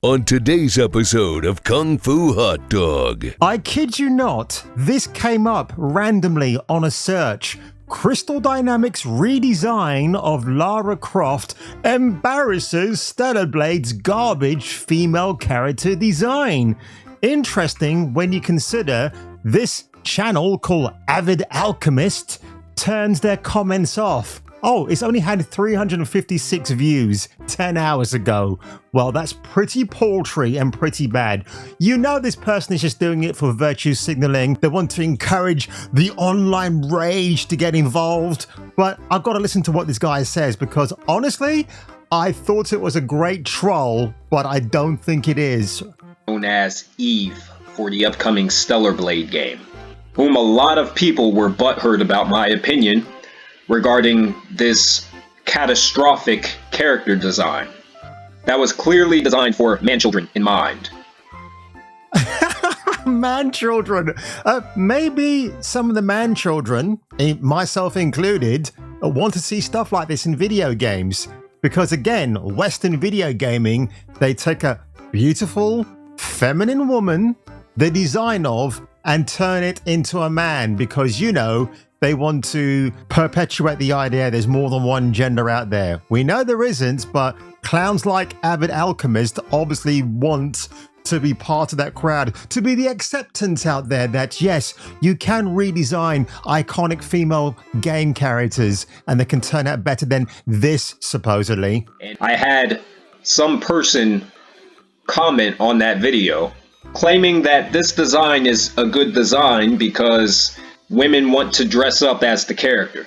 On today's episode of Kung Fu Hot Dog. I kid you not, this came up randomly on a search. Crystal Dynamics redesign of Lara Croft embarrasses Stellar Blade's garbage female character design. Interesting when you consider this channel called Avid Alchemist turns their comments off. Oh, it's only had 356 views 10 hours ago. Well, that's pretty paltry and pretty bad. You know this person is just doing it for virtue signaling. They want to encourage the online rage to get involved. But I've got to listen to what this guy says because honestly, I thought it was a great troll, but I don't think it is. Known as Eve for the upcoming Stellar Blade game, whom a lot of people were butthurt about my opinion regarding this catastrophic character design that was clearly designed for man-children in mind. Man-children. Maybe some of the man-children, myself included, want to see stuff like this in video games. Because again, Western video gaming, they take a beautiful, feminine woman, the design of, and turn it into a man because, you know, they want to perpetuate the idea there's more than one gender out there. We know there isn't, but clowns like Avid Alchemist obviously want to be part of that crowd, to be the acceptance out there that yes, you can redesign iconic female game characters and they can turn out better than this, supposedly. I had some person comment on that video claiming that this design is a good design because women want to dress up as the character.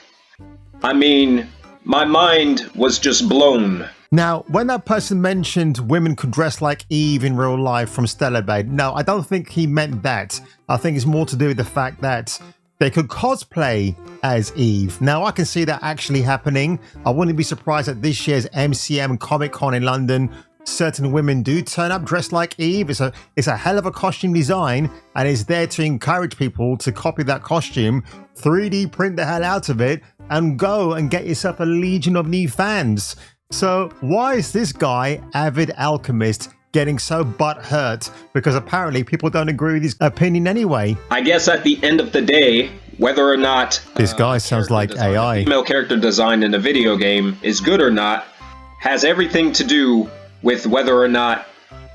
I mean, my mind was just blown. Now, when that person mentioned women could dress like Eve in real life from Stellar Blade, no, I don't think he meant that. I think it's more to do with the fact that they could cosplay as Eve. Now, I can see that actually happening. I wouldn't be surprised at this year's MCM Comic Con in London, certain women do turn up dressed like Eve. It's a hell of a costume design and it's there to encourage people to copy that costume, 3D print the hell out of it, and go and get yourself a legion of new fans. So why is this guy, Avid Alchemist, getting so butthurt? Because apparently people don't agree with his opinion anyway. I guess at the end of the day, whether or not this guy sounds like AI. Female character design in a video game is good or not has everything to do with whether or not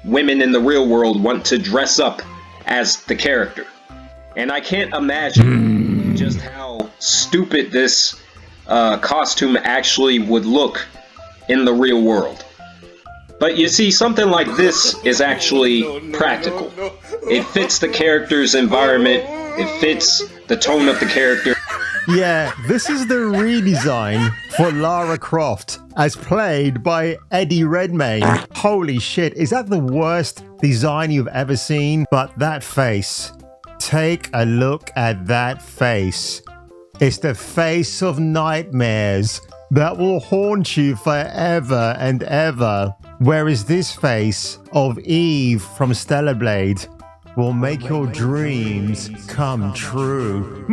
women in the real world want to dress up as the character. And I can't imagine just how stupid this costume actually would look in the real world. But you see, something like this is actually practical. It fits the character's environment, it fits the tone of the character. Yeah, this is the redesign for Lara Croft, as played by Eddie Redmayne. Holy shit, is that the worst design you've ever seen? But that face, take a look at that face. It's the face of nightmares that will haunt you forever and ever. Whereas this face of Eve from Stellar Blade will make your dreams come true.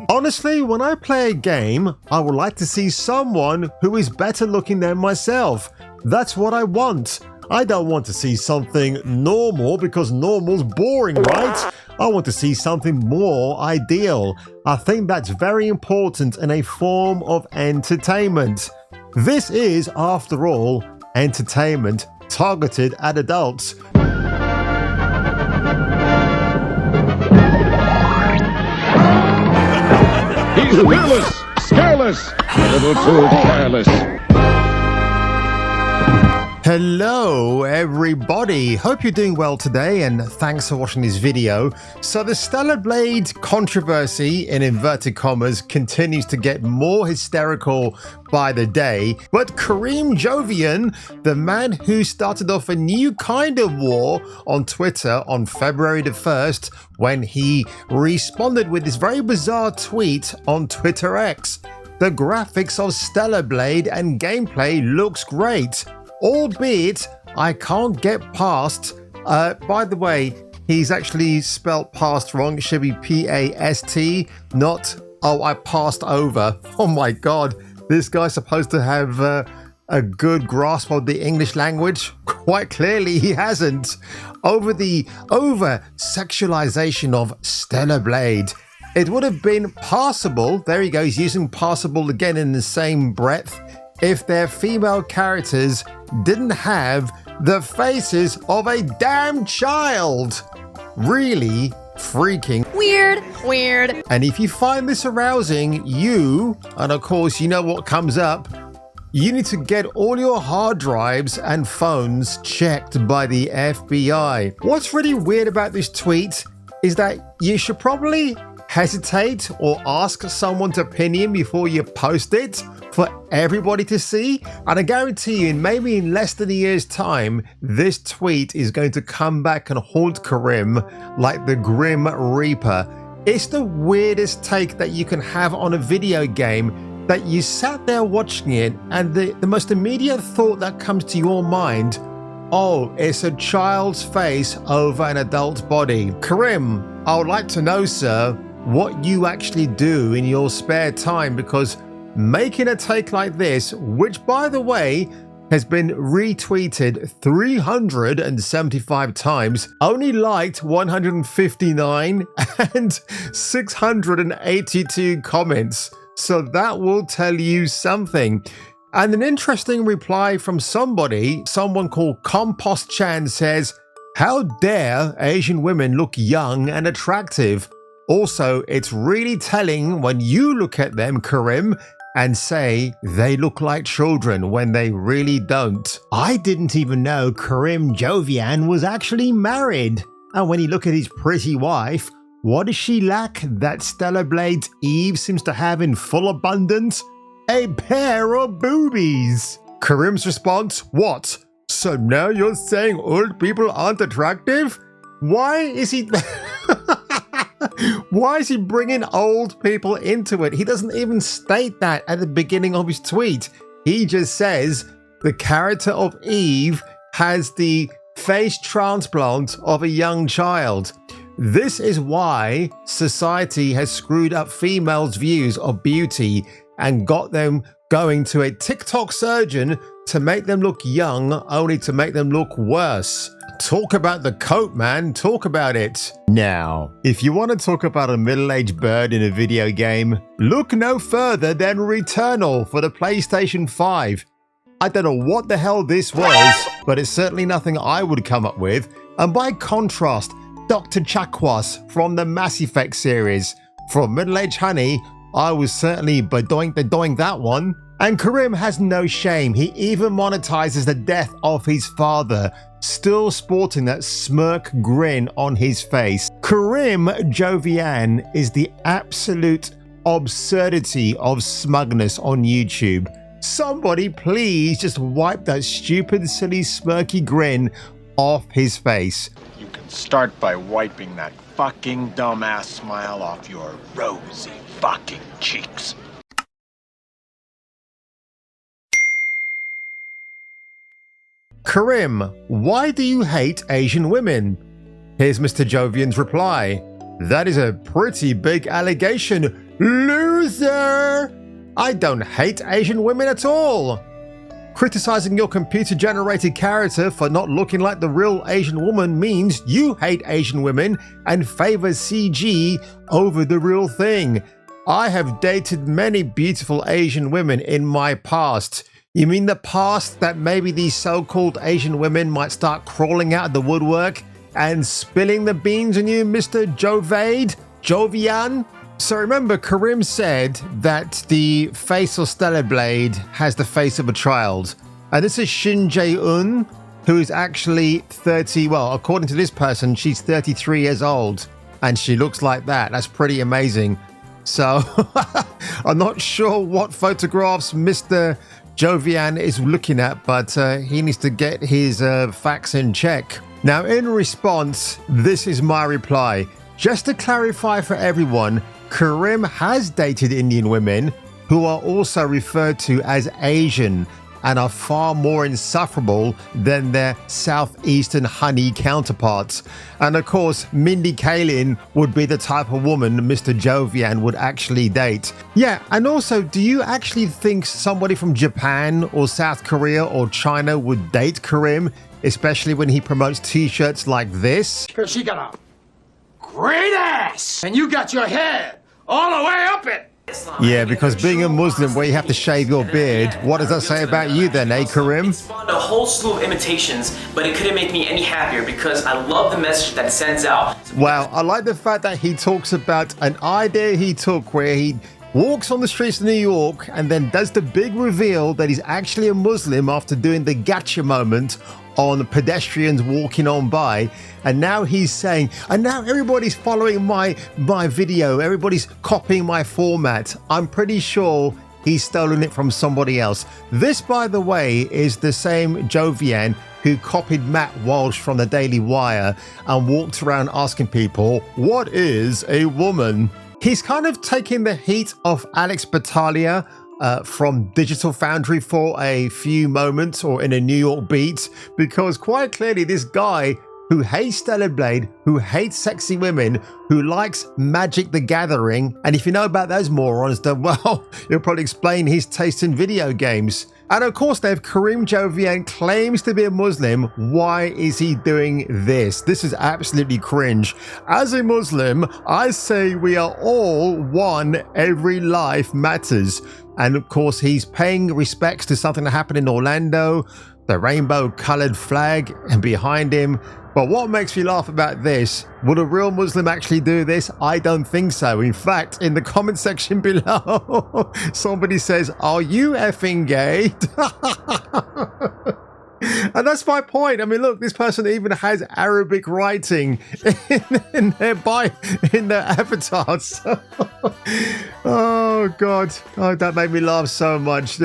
Honestly, when I play a game, I would like to see someone who is better looking than myself. That's what I want. I don't want to see something normal because normal's boring, right? I want to see something more ideal. I think that's very important in a form of entertainment. This is, after all, entertainment targeted at adults. He's fearless, scurrilous, a little too careless. Hello everybody, hope you're doing well today and thanks for watching this video. So the Stellar Blade controversy, in inverted commas, continues to get more hysterical by the day, but Karim Jovian, the man who started off a new kind of war on Twitter on February the 1st when he responded with this very bizarre tweet on Twitter X. The graphics of Stellar Blade and gameplay looks great. Albeit, I can't get past, by the way, he's actually spelt past wrong. It should be P-A-S-T, not, oh, I passed over. Oh my God, this guy's supposed to have a good grasp of the English language? Quite clearly he hasn't. Over sexualization of Stellar Blade. It would have been passable, there he goes, using passable again in the same breath, if their female characters didn't have the faces of a damn child. Really freaking Weird. And if you find this arousing, and of course you know what comes up, you need to get all your hard drives and phones checked by the FBI. What's really weird about this tweet is that you should probably hesitate or ask someone's opinion before you post it for everybody to see. And I guarantee you, maybe in less than a year's time, this tweet is going to come back and haunt Karim like the Grim Reaper. It's the weirdest take that you can have on a video game, that you sat there watching it and the most immediate thought that comes to your mind, oh, it's a child's face over an adult body. Karim, I would like to know, sir, what you actually do in your spare time, because making a take like this, which by the way has been retweeted 375 times, only liked 159 and 682 comments. So that will tell you something. And an interesting reply from someone called Compost Chan says, how dare Asian women look young and attractive? Also, it's really telling when you look at them, Karim, and say they look like children when they really don't. I didn't even know Karim Jovian was actually married. And when you look at his pretty wife, what does she lack that Stellar Blade's Eve seems to have in full abundance? A pair of boobies. Karim's response, what? So now you're saying old people aren't attractive? Why is he... Why is he bringing old people into it? He doesn't even state that at the beginning of his tweet. He just says the character of Eve has the face transplant of a young child. This is why society has screwed up females' views of beauty and got them going to a TikTok surgeon to make them look young, only to make them look worse. Talk about the coat, man. Talk about it. Now, if you want to talk about a middle-aged bird in a video game, look no further than Returnal for the PlayStation 5. I don't know what the hell this was, but it's certainly nothing I would come up with. And by contrast, Dr. Chakwas from the Mass Effect series. From Middle-Aged Honey, I was certainly doing that one. And Karim has no shame. He even monetizes the death of his father, still sporting that smirk grin on his face. Karim Jovian is the absolute absurdity of smugness on YouTube. Somebody please just wipe that stupid, silly, smirky grin off his face. You can start by wiping that fucking dumbass smile off your rosy fucking cheeks. Karim, why do you hate Asian women? Here's Mr. Jovian's reply. That is a pretty big allegation. Loser! I don't hate Asian women at all. Criticizing your computer-generated character for not looking like the real Asian woman means you hate Asian women and favor CG over the real thing. I have dated many beautiful Asian women in my past. You mean the past that maybe these so-called Asian women might start crawling out of the woodwork and spilling the beans on you, Mr. Jovian? So remember, Karim said that the face of Stellar Blade has the face of a child. And this is jae-eun, who is actually 30, well, according to this person, she's 33 years old. And she looks like that. That's pretty amazing. So I'm not sure what photographs Mr. Jovian is looking at, but he needs to get his facts in check. Now, in response, this is my reply. Just to clarify for everyone, Karim has dated Indian women who are also referred to as Asian. and are far more insufferable than their southeastern honey counterparts. And of course, Mindy Kaling would be the type of woman Mr. Jovian would actually date. Yeah, and also, do you actually think somebody from Japan or South Korea or China would date Karim, especially when he promotes t-shirts like this? Because she got a great ass, and you got your head all the way up it. Yeah, because being a Muslim where you have to shave your beard, what does that say about you then, eh, Karim? It spawned a whole slew of imitations, but it couldn't make me any happier because I love the message that it sends out. Wow, I like the fact that he talks about an idea he took where he walks on the streets of New York and then does the big reveal that he's actually a Muslim after doing the gotcha moment on pedestrians walking on by, and now he's saying, and now everybody's following my video, everybody's copying my format. I'm pretty sure he's stolen it from somebody else. This, by the way, is the same Jovian who copied Matt Walsh from the Daily Wire and walked around asking people, what is a woman? He's kind of taking the heat off Alex Battaglia from Digital Foundry for a few moments, or in a New York beat, because quite clearly this guy who hates Stellar Blade, who hates sexy women, who likes Magic the Gathering, and if you know about those morons, then well, he'll probably explain his taste in video games. And of course, if Karim Jovian claims to be a Muslim, why is he doing this? This is absolutely cringe. As a Muslim, I say we are all one, every life matters. And of course, he's paying respects to something that happened in Orlando, the rainbow-colored flag, and behind him. But what makes me laugh about this, would a real Muslim actually do this? I don't think so. In fact, in the comment section below, somebody says, are you effing gay? And that's my point. I mean, look, this person even has Arabic writing in their avatars. Oh, God. Oh, that made me laugh so much.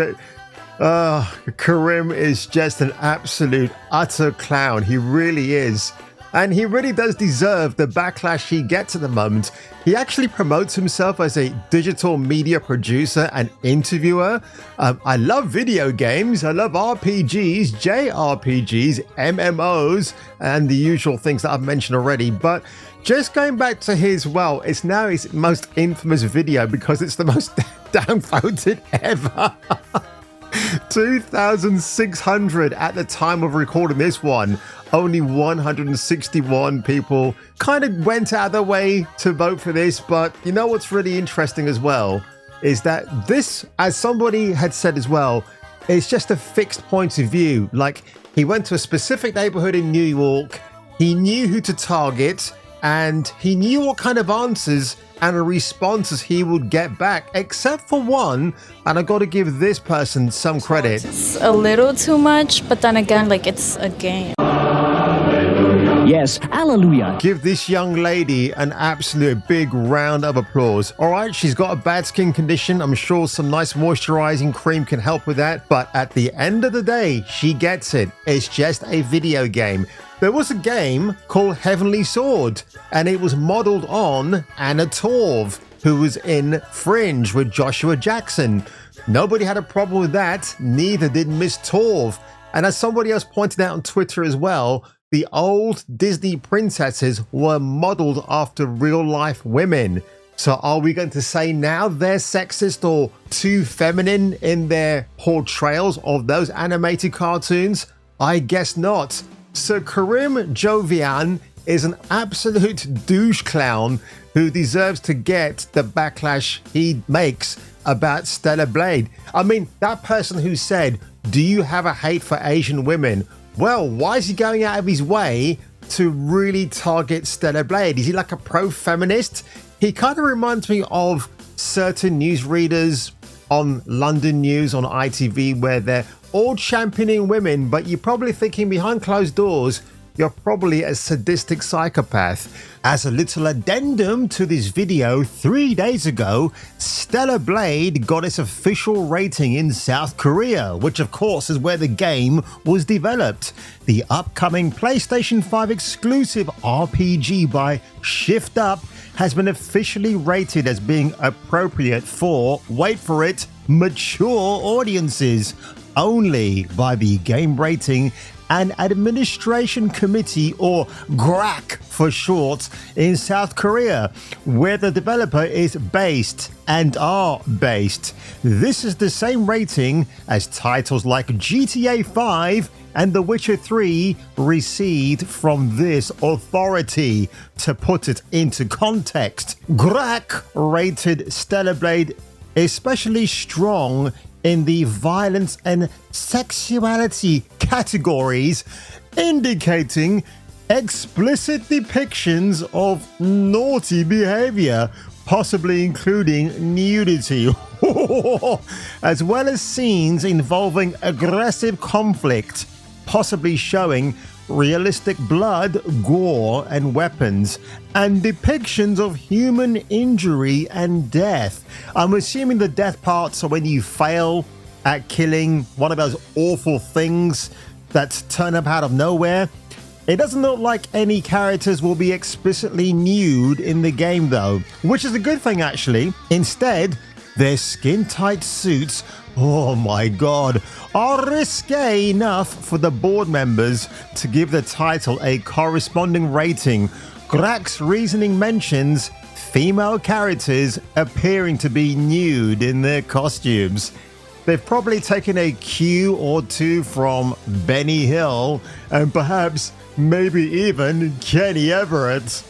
Karim is just an absolute, utter clown. He really is. And he really does deserve the backlash he gets at the moment. He actually promotes himself as a digital media producer and interviewer. I love video games. I love RPGs, JRPGs, MMOs, and the usual things that I've mentioned already. But just going back to his, well, it's now his most infamous video because it's the most downvoted ever. 2,600 at the time of recording this one. Only 161 people kind of went out of their way to vote for this. But you know what's really interesting as well is that this, as somebody had said as well, is just a fixed point of view. Like, he went to a specific neighborhood in New York, he knew who to target, and he knew what kind of answers and responses he would get back, except for one, and I got to give this person some credit. It's a little too much, but then again, like, it's a game. Yes, hallelujah. Give this young lady an absolute big round of applause. All right, she's got a bad skin condition. I'm sure some nice moisturizing cream can help with that. But at the end of the day, she gets it. It's just a video game. There was a game called Heavenly Sword, and it was modeled on Anna Torv, who was in Fringe with Joshua Jackson. Nobody had a problem with that. Neither did Miss Torv. And as somebody else pointed out on Twitter as well, the old Disney princesses were modeled after real-life women. So are we going to say now they're sexist or too feminine in their portrayals of those animated cartoons? I guess not. So Karim Jovian is an absolute douche clown who deserves to get the backlash he makes about Stellar Blade. I mean, that person who said, do you have a hate for Asian women? Well, why is he going out of his way to really target Stellar Blade? Is he like a pro-feminist? He kind of reminds me of certain newsreaders on London News on ITV where they're all championing women, but you're probably thinking behind closed doors, you're probably a sadistic psychopath. As a little addendum to this video, 3 days ago, Stellar Blade got its official rating in South Korea, which of course is where the game was developed. The upcoming PlayStation 5 exclusive RPG by Shift Up has been officially rated as being appropriate for, wait for it, mature audiences. only by the Game Rating and Administration Committee, or GRAC for short, in South Korea, where the developer is based and are based. This is the same rating as titles like GTA 5 and The Witcher 3 received from this authority. To put it into context, GRAC rated Stellar Blade especially strong in the violence and sexuality categories, indicating explicit depictions of naughty behavior, possibly including nudity, as well as scenes involving aggressive conflict, possibly showing realistic blood, gore, and weapons, and depictions of human injury and death. I'm assuming the death parts are when you fail at killing one of those awful things that turn up out of nowhere. It doesn't look like any characters will be explicitly nude in the game though, which is a good thing actually. Instead, their skin-tight suits, oh my god, are risque enough for the board members to give the title a corresponding rating. GRAC's reasoning mentions female characters appearing to be nude in their costumes. They've probably taken a cue or two from Benny Hill and perhaps maybe even Kenny Everett.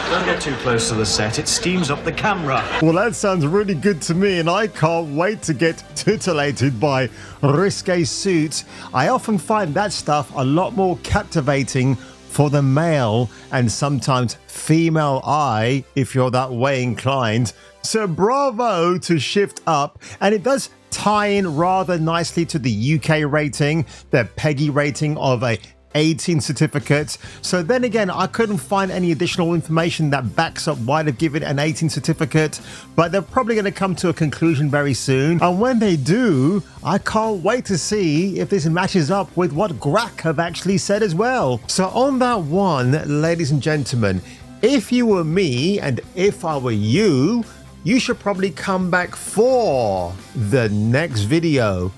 Don't get too close to the set, it steams up the camera. Well, that sounds really good to me, and I can't wait to get titillated by risque suits. I often find that stuff a lot more captivating for the male and sometimes female eye, if you're that way inclined. So bravo to Shift Up, and it does tie in rather nicely to the UK rating, the PEGI rating of a 18 certificate. So then again, I couldn't find any additional information that backs up why they've given an 18 certificate, but they're probably going to come to a conclusion very soon. And when they do, I can't wait to see if this matches up with what GRAC have actually said as well. So on that one, ladies and gentlemen, if you were me and if I were you, you should probably come back for the next video.